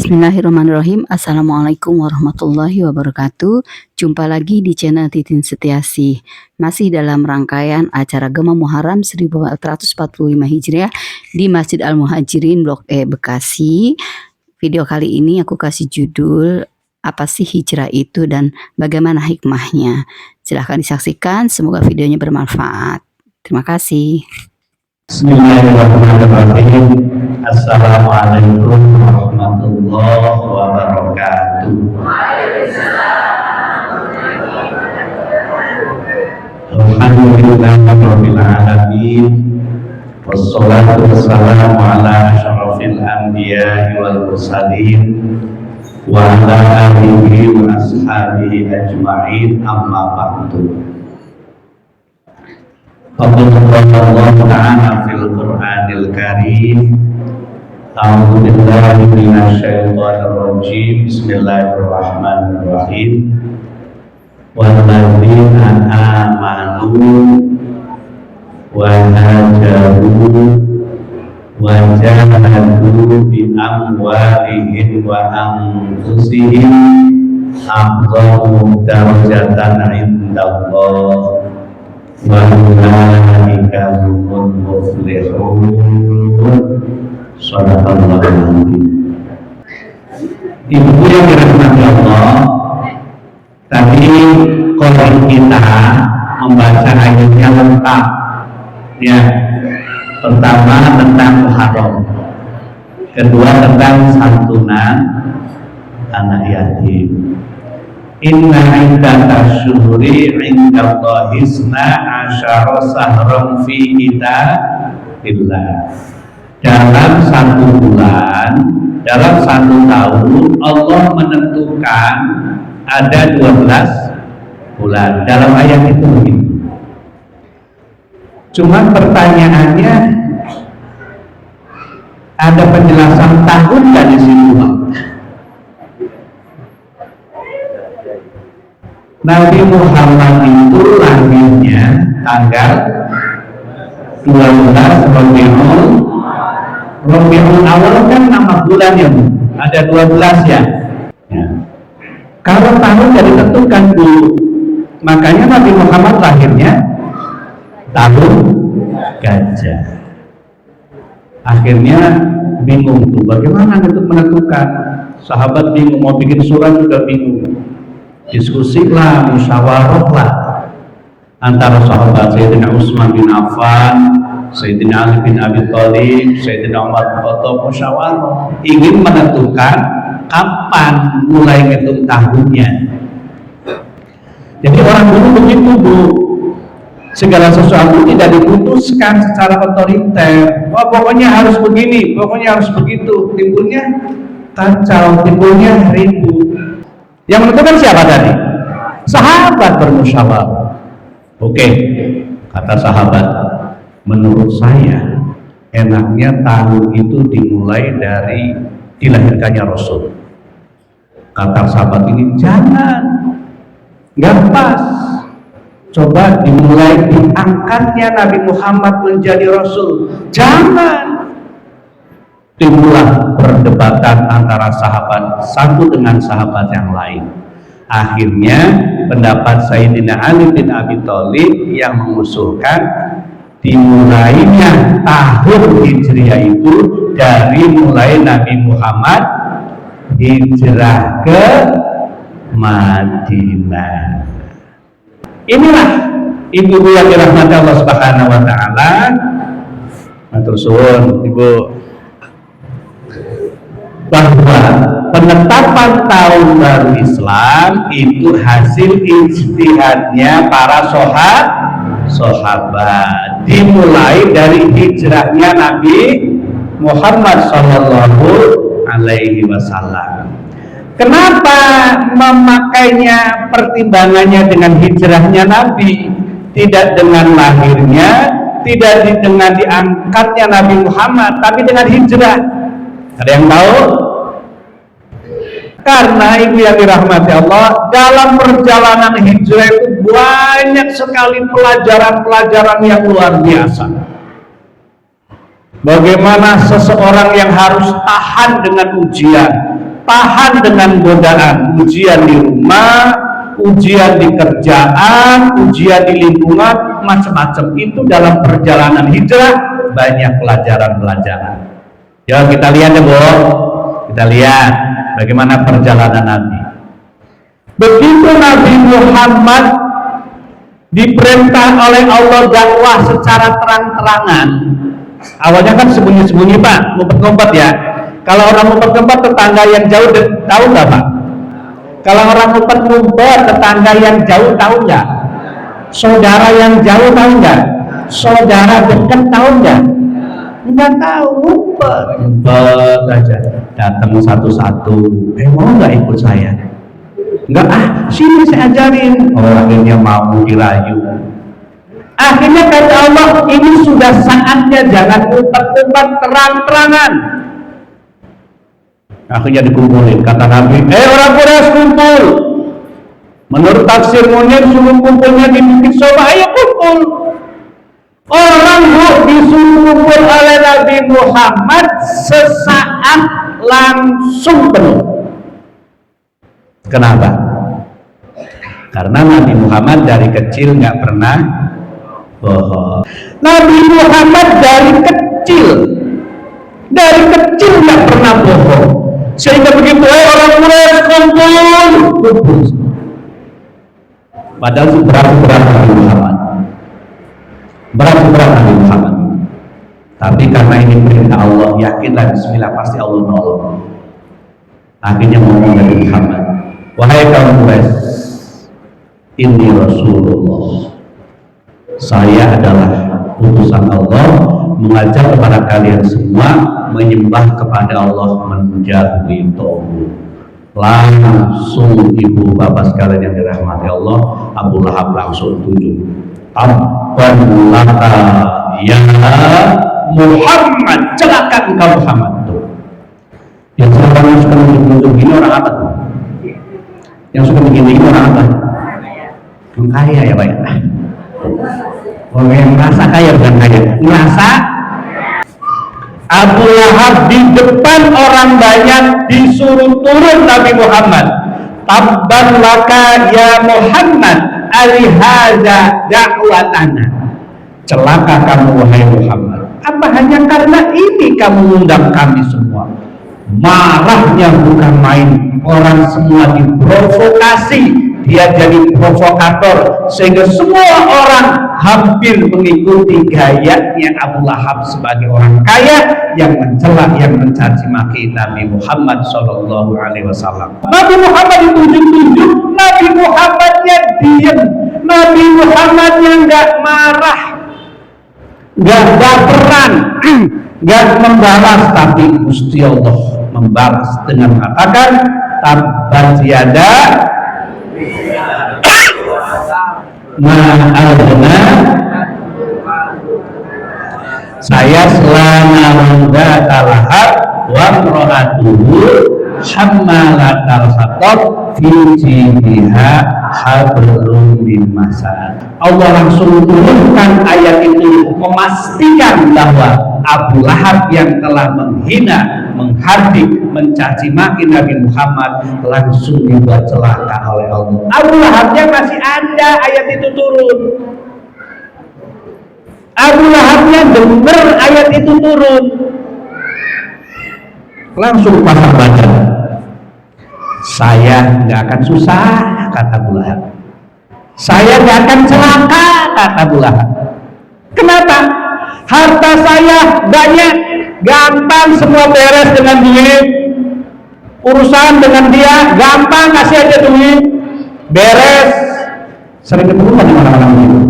Bismillahirrahmanirrahim. Assalamualaikum warahmatullahi wabarakatuh. Jumpa lagi di channel Titin Setiasih. Masih dalam rangkaian acara Gema Muharram 1445 Hijriah di Masjid Al-Muhajirin Blok E Bekasi. Video kali ini aku kasih judul apa sih hijrah itu dan bagaimana hikmahnya. Silahkan disaksikan, semoga videonya bermanfaat. Terima kasih. Bismillahirrahmanirrahim. Assalamualaikum warahmatullahi wabarakatuh. Alhamdulillahirabbil alamin. Wassalatu wassalamu ala asyrafil anbiya'i wal mursalin wa ala alihi wa ashabihi ajma'in, amma ba'du. Allah Ta'ala fil Qur'anil Karim. A'udzu billahi minasyaitonir rajim. Bismillahirrahmanirrahim. Walladzina amanu wa hajaru wa jahadu bi amwalihim wa anfusihim a'zamu darajatan 'indallah wa ulaika humul muflihun. Shadaqallahul azim. Ibu yang dirahmati Allah, tadi kalau kita membaca ayatnya lengkap, ya, pertama tentang Muharram, kedua tentang santunan anak yatim. Inna iddatash syuhuri 'indallahi isna asyara sahran fi kitabillah. Dalam satu bulan, dalam satu tahun, Allah menentukan ada 12 bulan. Dalam ayat itu begitu. Cuma pertanyaannya, ada penjelasan tahun dari situ. Nabi Muhammad itu lahirnya tanggal 12 Rabiul Awal, kan nama bulan ya, ada 12 ya. Kalau tahun tidak ditentukan dulu, makanya Nabi Muhammad lahirnya tahun gajah. Akhirnya bingung tuh, bagaimana untuk menentukan. Sahabat bingung, mau bikin surat juga bingung. Diskusi lah, musyawarah lah antara sahabat Sayyidina Utsman bin Affan, Sayyidina Ali bin Abi Thalib, Sayyidina Umar bin Khattab, musyawarah ingin menentukan kapan mulai ngitung tahunnya. Jadi orang dulu begitu, Bu, segala sesuatu tidak diputuskan secara otoriter. Oh, pokoknya harus begini, pokoknya harus begitu. Timbulnya kacau, timbulnya ribut. Yang menentukan siapa tadi? Sahabat bermusyawarah. Oke, kata sahabat, menurut saya enaknya tahun itu dimulai dari dilahirkannya Rasul. Kata sahabat ini, jangan, nggak pas. Coba dimulai diangkatnya Nabi Muhammad menjadi Rasul. Jangan. Timbullah perdebatan antara sahabat satu dengan sahabat yang lain. Akhirnya pendapat Sayyidina Ali bin Abi Thalib yang mengusulkan dimulainya tahun Hijriah itu dari mulai Nabi Muhammad hijrah ke Madinah. Inilah ibu yang dirahmati Allah Subhanahu wa taala. Matur suwun Ibu, bahwa penetapan tahun baru Islam itu hasil ijtihadnya para sahabat, dimulai dari hijrahnya Nabi Muhammad Sallallahu Alaihi Wasallam. Kenapa memakainya pertimbangannya dengan hijrahnya Nabi, tidak dengan lahirnya, tidak dengan diangkatnya Nabi Muhammad, tapi dengan hijrah? Ada yang tahu? Karena ibu yang dirahmati Allah, dalam perjalanan hijrah itu banyak sekali pelajaran-pelajaran yang luar biasa. Bagaimana seseorang yang harus tahan dengan ujian, tahan dengan godaan, ujian di rumah, ujian di kerjaan, ujian di lingkungan, macam-macam. Itu dalam perjalanan hijrah banyak pelajaran-pelajaran. Ya kita lihat ya Bu, kita lihat bagaimana perjalanan Nabi. Begitu Nabi Muhammad diperintah oleh Allah dakwah secara terang-terangan. Awalnya kan sembunyi-sembunyi Pak, ngumpet-ngumpet ya. Kalau orang ngumpet-ngumpet tetangga yang jauh tahu nggak Pak? Kalau orang ngumpet-ngumpet tetangga yang jauh tahu nggak? Saudara yang jauh tahu nggak? Saudara dekat tahu nggak? Nggak tahu, ngumpet aja. Datang satu-satu, mau nggak ikut saya? Nggak, sini saya ajarin. Oh, akhirnya mau dirayu. Akhirnya kata Allah, ini sudah saatnya, jangan ngumpet-ngumpet, terang-terangan. Akhirnya dikumpulin. Kata Nabi, orang Quraisy kumpul. Menurut tafsir Munir, suruh kumpulnya di Bukit Soba. Ayo kumpul. Orang disuruh kumpul oleh Nabi Muhammad sesaat langsung penuh. Kenapa? Karena Nabi Muhammad dari kecil nggak pernah bohong. Nabi Muhammad dari kecil nggak pernah bohong. Sehingga begitu orang Quraisy kumpul. Padahal berat Nabi Muhammad. Berat Nabi Muhammad. Tapi karena ini perintah Allah, yakinlah bismillah pasti Allah nolong. Akhirnya ngomong Nabi Muhammad, wahai kaum Quraisy, ini Rasulullah. Saya adalah utusan Allah mengajak kepada kalian semua menyembah kepada Allah, menjauhi tauhid. Langsung ibu bapak sekalian yang dirahmati Allah, Abu Lahab langsung tunjuk, tabban laka ya Muhammad, celaka engkau Muhammad. Tuh. Yang suka menunjuk gini orang apa tuh? Yang suka begini orang apa? Yang kaya ya Pak ya? Orang yang merasa kaya bukan kaya, merasa. Abu Lahab di depan orang banyak disuruh turun Nabi Muhammad. Tabban laka ya Muhammad, alihada da'watana. Celaka kamu wahai Muhammad. Apa hanya karena ini kamu mengundang kami semua? Marahnya bukan main. Orang semua diprovokasi. Dia jadi provokator sehingga semua orang hampir mengikuti gayanya Abu Lahab sebagai orang kaya yang mencela, yang mencaci maki Nabi Muhammad Shallallahu Alaihi Wasallam. Nabi Muhammad ditunjuk-tunjuk, Nabi Muhammadnya diam, Nabi Muhammadnya nggak marah, nggak baperan, nggak membalas, tapi Gusti Allah membalas dengan mengatakan tabbat yada ma'adna, saya selama rongga talahab wa mro'atuhu hammalatal hatab fi jidiha hablum min masad. Allah langsung turunkan ayat itu memastikan bahwa Abu Lahab yang telah menghina, menghardik, mencaci maki Nabi Muhammad langsung dibuat celaka oleh Allah. Abu Lahabnya masih ada ayat itu turun. Abu Lahabnya dengar ayat itu turun, langsung pasang badan. Saya nggak akan susah, kata Abu Lahab. Saya nggak akan celaka, kata Abu Lahab. Kenapa? Harta saya banyak, gampang semua beres dengan duit. Urusan dengan dia gampang, kasih aja duit, beres. Sering ketemu di mana-mana begitu.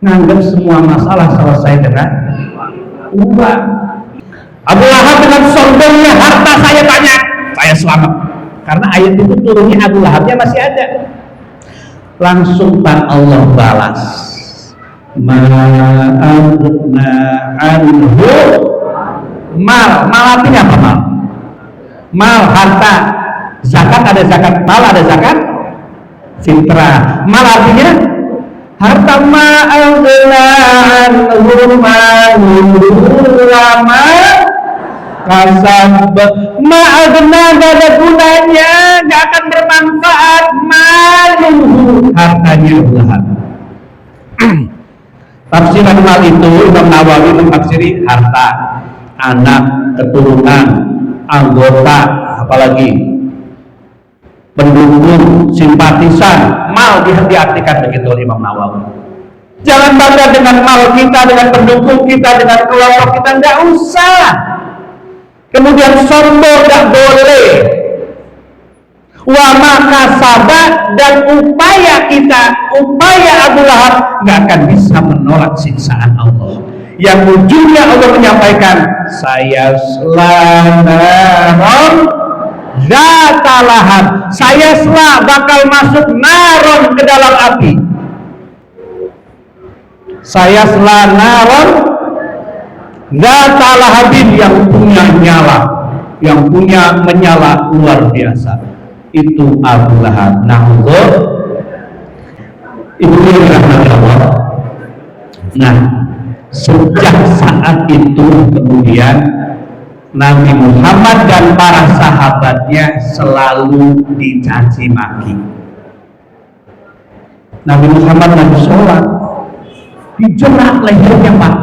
Nganggap semua masalah selesai dengan uang. Abu Lahab dengan sombongnya, harta saya banyak, saya selamat. Karena ayat itu turunnya Abu Lahabnya masih ada. Langsung Allah balas. Ma'adna anhu mal. Mal artinya apa mal? Mal, harta. Zakat ada zakat mal, ada zakat fitrah. Mal artinya harta. Ma'adna anhu malulama kasab, ma'agna gak ada gunanya, gak akan bermanfaat, maluhu hartanya Abu Lahab. Tafsiran mal itu Imam Nawawi mentafsiri harta, anak, keturunan, anggota, apalagi pendukung, simpatisan, mal diartikan begitu oleh Imam Nawawi. Jangan bangga dengan mal kita, dengan pendukung kita, dengan kelompok kita, nggak usah. Kemudian sombong nggak boleh. Wa maka sabat dan upaya kita, upaya Abu Lahab nggak akan bisa menolak siksaan Allah. Yang ujungnya Allah menyampaikan, saya selamat zata lahab, saya bakal masuk naron ke dalam api. Saya naron zata lahabin, yang punya nyala, yang punya menyala luar biasa. Itu Abu Lahab. Na'udzubillah. Ibu yang dirahmati Allah. Nah, sejak saat itu kemudian Nabi Muhammad dan para sahabatnya selalu dicaci maki. Nabi Muhammad lagi sholat, dijerat lehernya Pak,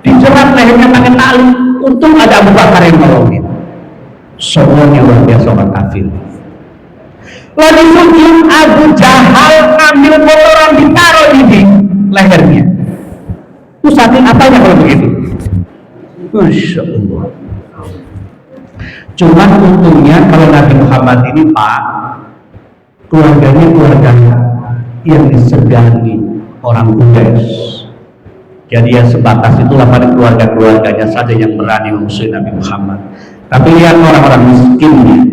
dijerat lehernya pakai tali. Untung ada Abu Bakar yang nolongin. Semuanya luar biasa orang kafir. Lagi sujud, Abu Jahal ambil kotoran ditaruh di lehernya. Itu saking apanya kalau begitu? Masya Allah. Cuman untungnya kalau Nabi Muhammad ini Pak, keluarganya keluarga yang disegani orang Quraisy. Jadi ya sebatas itulah pada keluarganya saja yang berani memusuhi Nabi Muhammad. Tapi lihat orang-orang miskinnya,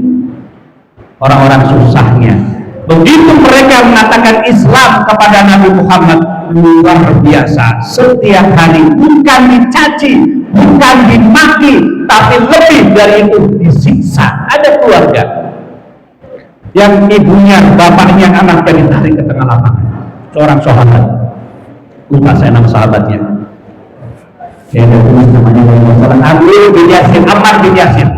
orang-orang susahnya. Begitu mereka mengatakan Islam kepada Nabi Muhammad, luar biasa. Setiap hari bukan dicaci, bukan dimaki, tapi lebih dari itu disiksa. Ada keluarga yang ibunya, bapaknya, anaknya ditarik ke tengah lapangan. Seorang sahabat, lupa saya nama sahabatnya. Saya ada tulis namanya Muhammad Ammar bin Yasir.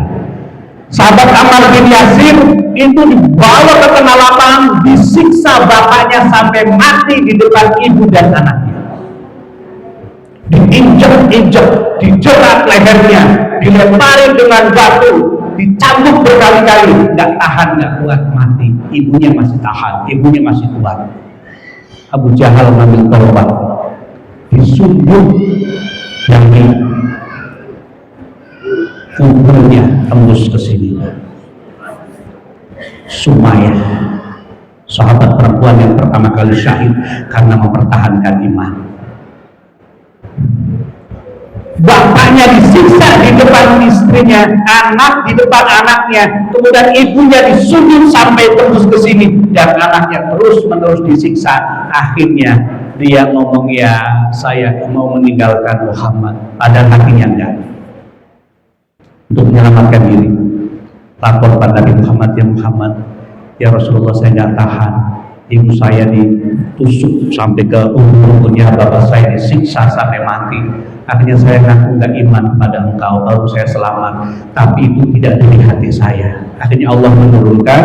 Sahabat Ammar bin Yasir itu dibawa ke tengah lapangan, disiksa bapaknya sampai mati di depan ibu dan anaknya. Diinjak-injak, dijerat lehernya, dilempari dengan batu, dicambuk berkali-kali, nggak tahan, nggak kuat, mati. Ibunya masih tahan, ibunya masih kuat. Abu Jahal mengambil tombak, disundul dari kuburnya tembus ke sini. Sumayyah, sahabat perempuan yang pertama kali syahid karena mempertahankan iman. Bapaknya disiksa di depan istrinya, anak di depan anaknya, kemudian ibunya disundul sampai tembus ke sini, dan anaknya terus-menerus disiksa. Akhirnya dia ngomong, ya saya mau meninggalkan Muhammad, padahal hatinya enggak. Untuk menyelamatkan diri, lapor pada Nabi Muhammad, ya Muhammad, ya Rasulullah, saya enggak tahan, ibu saya ditusuk sampai ke umurnya, bapak saya disiksa sampai mati. Akhirnya saya ngaku enggak iman kepada engkau, baru saya selamat. Tapi itu tidak dari hati saya. Akhirnya Allah menurunkan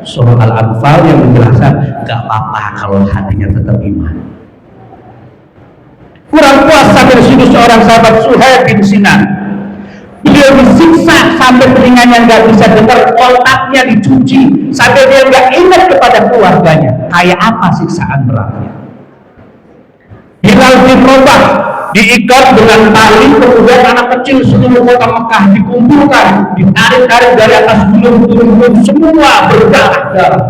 surah Al-Anfal yang menjelaskan, enggak apa-apa kalau hatinya tetap iman. Kurang puas sampai situ seorang sahabat Suhaib bin Sinan. Beliau disiksa sampai telinganya nggak bisa dengar, otaknya dicuci sampai dia nggak ingat kepada keluarganya. Kayak apa siksaan beratnya? Bilal bin Rabah diikat dengan tali, kemudian anak kecil seluruh kota Mekah dikumpulkan, ditarik-tarik dari atas gunung turun, semua berdarah-darah.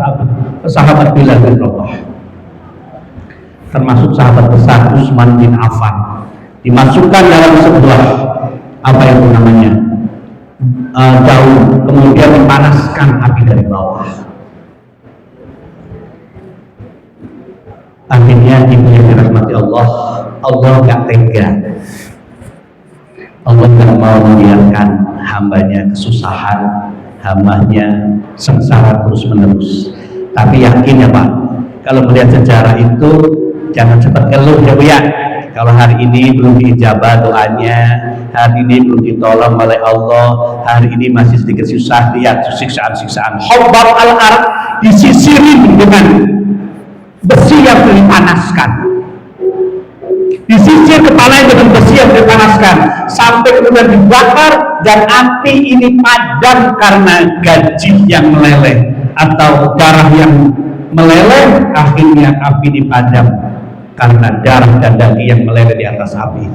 Sahabat Bilal bin Rabah, termasuk sahabat besar Utsman bin Affan, dimasukkan dalam sebuah apa itu namanya daun, kemudian dipanaskan api dari bawah. Akhirnya ibu yang dirahmati Allah, Allah gak tega, Allah gak mau membiarkan hambanya kesusahan, hambanya sengsara terus menerus. Tapi yakin ya Pak, kalau melihat sejarah itu jangan cepat ngeluh ya Bu ya. Kalau hari ini belum diijabah doanya, hari ini belum ditolong oleh Allah, hari ini masih sedikit susah, lihat siksaan-siksaan. Hubbar al-ard disisirin dengan besi yang dipanaskan, disisir kepalanya dengan besi yang dipanaskan sampai kemudian dibakar, dan api ini padam karena gaji yang meleleh atau darah yang meleleh. Akhirnya api dipadam karena darah dan daging yang meleleh di atas api.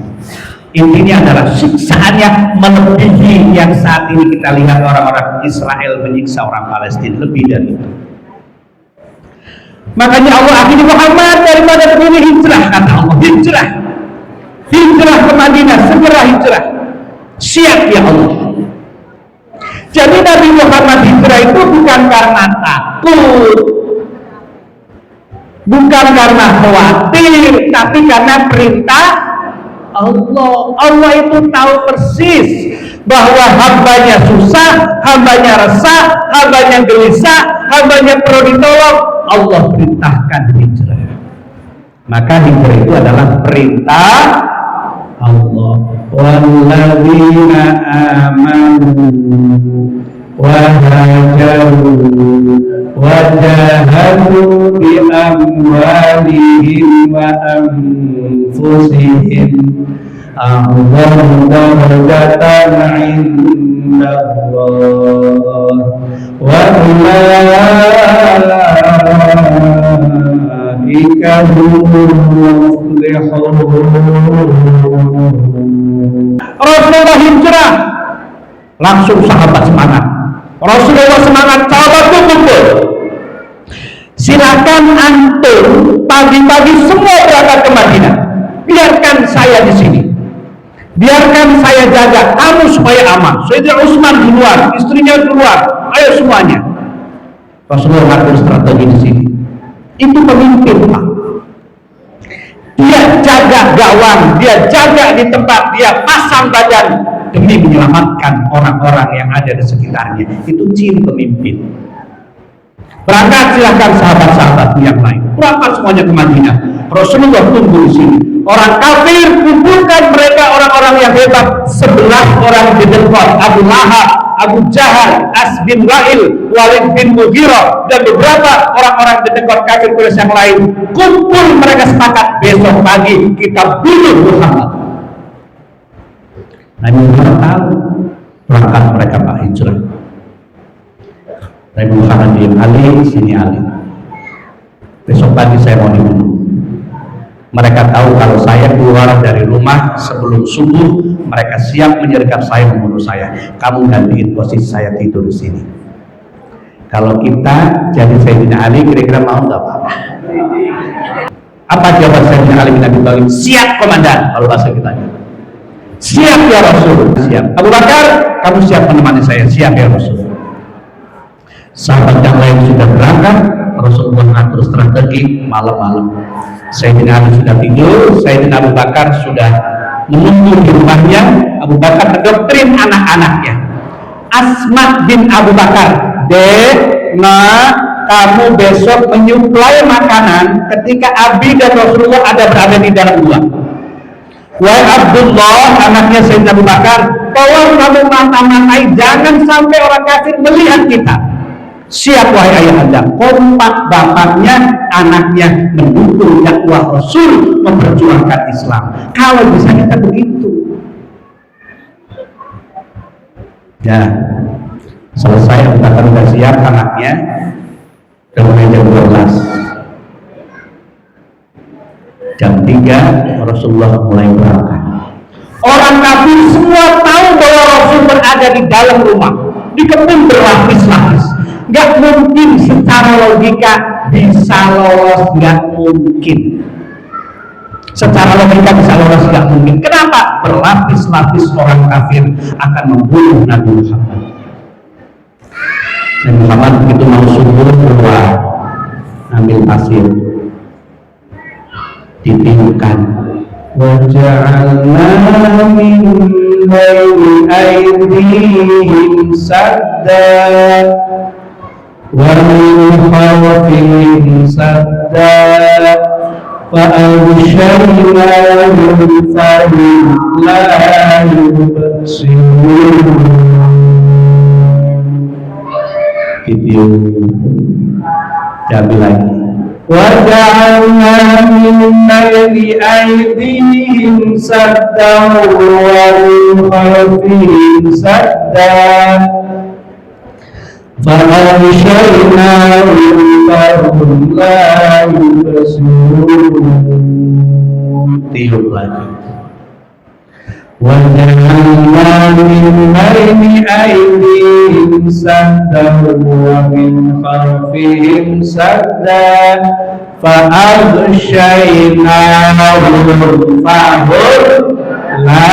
Intinya adalah siksaan yang melebihi yang saat ini kita lihat orang-orang Israel menyiksa orang Palestina, lebih dari itu. Makanya Allah akhirnya Muhammad daripada begini hijrah, kata Allah, hijrah ke Madinah, segera hijrah, siap ya Allah. Jadi Nabi Muhammad hijrah itu bukan karena takut, bukan karena khawatir, tapi karena perintah Allah. Allah itu tahu persis bahwa hambanya susah, hambanya resah, hambanya gelisah, hambanya perlu ditolong. Allah perintahkan hijrah. Maka hijrah itu adalah perintah Allah. Walladzina amanu wa hajaru wa jahadu bi amwalihim wa anfusihim a'zamu darajatan 'inda Allah wa ulaika humul muflihun. Rasulullah hijrah, langsung sahabat semangat. Rasulullah semangat, sahabat kumpul. Silakan antum pagi-pagi semua berangkat ke Madinah. Biarkan saya di sini. Biarkan saya jaga kamu supaya aman. Sayyidina Utsman di luar, istrinya di luar. Ayo semuanya. Rasulullah mengatur strategi di sini. Itu pemimpin, Pak. Dia jaga gawang, dia jaga di tempat, dia pasang badan demi menyelamatkan orang-orang yang ada di sekitarnya. Itu ciri pemimpin. Berangkat silahkan sahabat-sahabat yang lain. Berangkat semuanya ke Madinah. Rasulullah tunggu di sini. Orang kafir, kumpulkan mereka orang-orang yang hebat. 11 orang di depan, Abu Lahab, Abu Jahal, As bin Wa'il, Walid bin Mughirah, dan beberapa orang-orang di dekat kafir Quraisy yang lain. Kumpul mereka sepakat, besok pagi kita bunuh Muhammad. Nabi Muhammad tahu, berangkat mereka Pak hijrah. Nabi Muhammad di Ali, sini Ali. Besok pagi saya mau dibunuh. Mereka tahu kalau saya keluar dari rumah sebelum subuh, mereka siap menyergap saya, membunuh saya. Kamu gantiin posisi saya tidur di sini. Kalau kita jadi Sayyidina Ali, kira-kira mau nggak Pak? Apa jawaban Sayyidina Ali bin Abi Thalib? Siap komandan, kalau bahasa kita. Siap ya Rasul. Siap. Abu Bakar, kamu siap menemani saya? Siap ya Rasul. Sahabat yang lain sudah berangkat, Rasulullah mengatur strategi malam-malam. Sayyidina Ali sudah tidur, Sayyidina Abu Bakar sudah menunggu di rumahnya. Abu Bakar mendoktrin anak-anaknya. Asma bin Abu Bakar, Dek, kamu besok menyuplai makanan ketika Abi dan Rasulullah berada di dalam gua. Wahai Abdullah, anaknya Sayyidina Abu Bakar, tolong kamu mata-matai, jangan sampai orang kafir melihat kita. Siap wahai ayah anda. Kompak bapaknya, anaknya mendukung dakwah Rasul, memperjuangkan Islam. Kalau bisa kita begitu. Ya, selesai Abu Bakar sudah siap, anaknya udah mulai jam 12. Jam 3 Rasulullah mulai berangkat. Orang kafir semua tahu bahwa Rasul berada di dalam rumah, di kebun berlapis-lapis. Gak mungkin secara logika bisa lolos, gak mungkin. Secara logika bisa lolos, gak mungkin. Kenapa? Berlapis-lapis orang kafir akan membunuh Nabi Muhammad. Nabi Muhammad begitu mau subuh keluar, ambil pasir, ditiupkan. Waja'alna min baini aydihim sadda wa min khalfihim sadda فأغشيناهم فهم لا يبصرون. Gitu. Diambil lagi. وجعلنا من بين أيديهم سدا ومن خلفهم سدا فأغشيناهم فهم لا يبصرون. Tiup lagi. وجعلنا من بين أيديهم سدا ومن خلفهم سدا فأغشيناهم فهم لا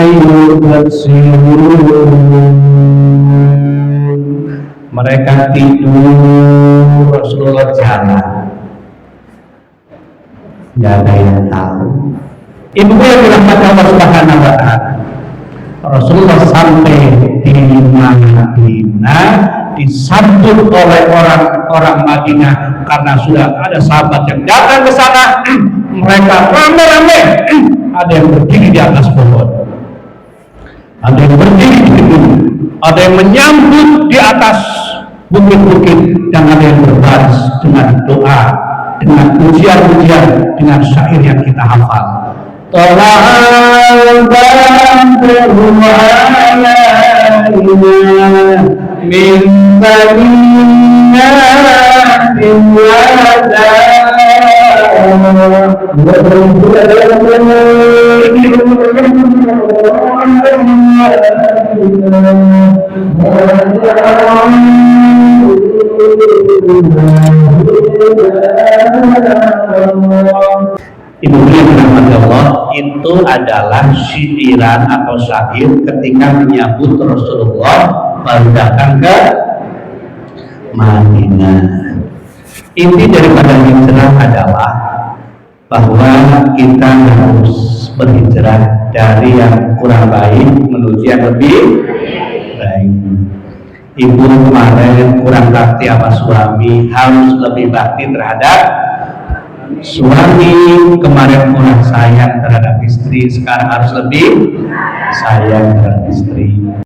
يبصرون. Mereka tidur, Rasulullah jalan, nggak ada yang tahu. Ibu yang dirahmati Allah Subhanahu wa Ta'ala, Rasulullah sampai di Madinah disambut oleh orang-orang Madinah karena sudah ada sahabat yang datang ke sana. Mereka ramai-ramai, ada yang berdiri di atas pohon, ada yang berdiri di gedung, ada yang menyambut di atas bukit-bukit, dan ada yang berbaris dengan doa, dengan pujian-pujian, dengan syair yang kita hafal. Tola'al badru alaina min bayyinatin wada Ibu yang dirahmati Allah, itu adalah syiriran atau syair ketika menyambut Rasulullah baru datang ke Madinah. Inti daripada hijrah adalah bahwa kita harus berhijrah dari yang kurang baik menuju yang lebih baik. Ibu kemarin kurang bakti sama suami, harus lebih bakti terhadap suami. Kemarin kurang sayang terhadap istri, sekarang harus lebih sayang terhadap istri.